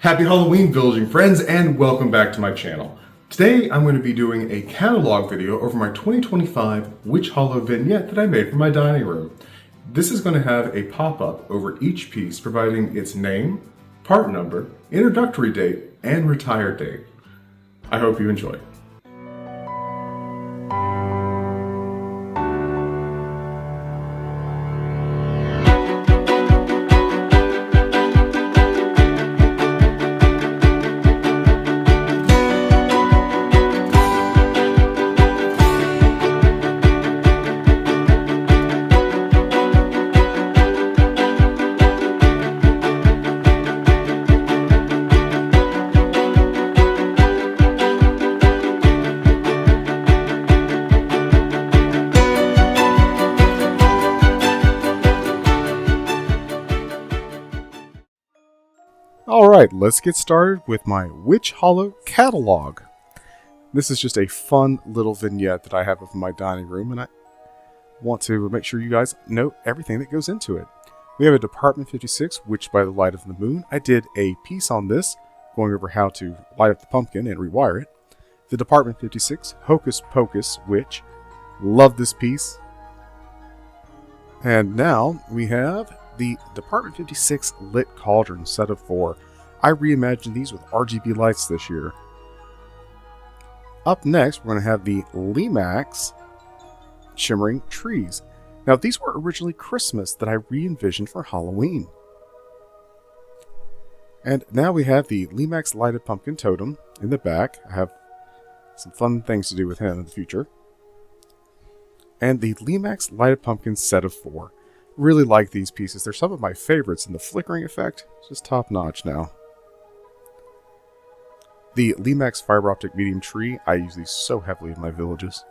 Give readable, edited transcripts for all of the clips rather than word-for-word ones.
Happy Halloween, villaging friends, and welcome back to my channel. Today I'm going to be doing a catalog video over my 2025 Witch Hollow vignette that I made for my dining room. This is going to have a pop-up over each piece providing its name, part number, introductory date, and retire date. I hope you enjoy. Alright, let's get started with my Witch Hollow catalog. This is just a fun little vignette that I have of my dining room, and I want to make sure you guys know everything that goes into it. We have a Department 56, Witch by the Light of the Moon. I did a piece on this, going over how to light up the pumpkin and rewire it. The Department 56, Hocus Pocus Witch. Love this piece. And now we have the Department 56 Lit Cauldron set of 4. I reimagined these with RGB lights this year. Up next, we're going to have the Lemax Shimmering Trees. Now, these were originally Christmas that I re-envisioned for Halloween. And now we have the Lemax Lighted Pumpkin Totem in the back. I have some fun things to do with him in the future. And the Lemax Lighted Pumpkin set of 4. Really like these pieces. They're some of my favorites, and the flickering effect is just top notch now. The Lemax Fiber Optic Medium Tree, I use these so heavily in my villages.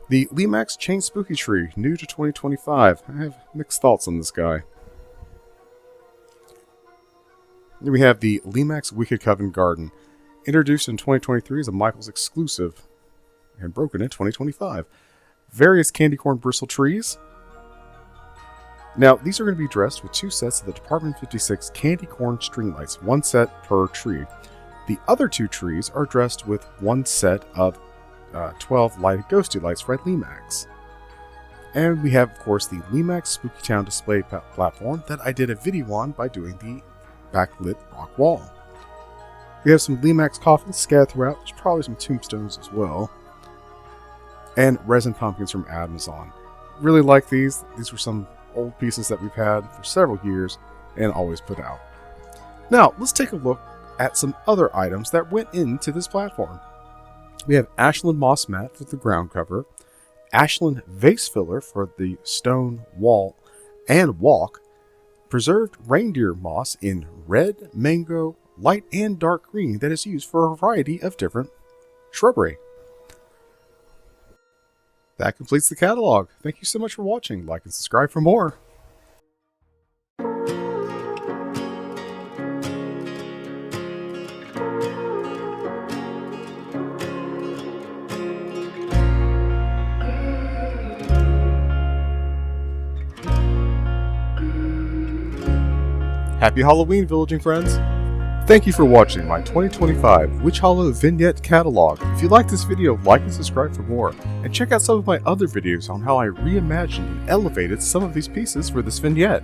The Lemax Chain Spooky Tree, new to 2025. I have mixed thoughts on this guy. Then we have the Lemax Wicked Coven Garden, introduced in 2023 as a Michaels exclusive, and broken in 2025. Various candy corn bristle trees. Now, these are going to be dressed with 2 sets of the Department 56 candy corn string lights, 1 set per tree. The other 2 trees are dressed with 1 set of 12 lighted ghosty lights by Lemax. And we have, of course, the Lemax Spooky Town display platform that I did a video on by doing the backlit rock wall. We have some Lemax coffins scattered throughout. There's probably some tombstones as well. And resin pumpkins from Amazon. Really like these. These were some old pieces that we've had for several years and always put out. Now, let's take a look at some other items that went into this platform. We have Ashland Moss Mat for the ground cover, Ashland Vase Filler for the stone wall and walk, preserved reindeer moss in red, mango, light and dark green that is used for a variety of different shrubbery. That completes the catalog. Thank you so much for watching. Like and subscribe for more. Happy Halloween, villaging friends! Thank you for watching my 2025 Witch Hollow Vignette catalog. If you like this video, like and subscribe for more, and check out some of my other videos on how I reimagined and elevated some of these pieces for this vignette.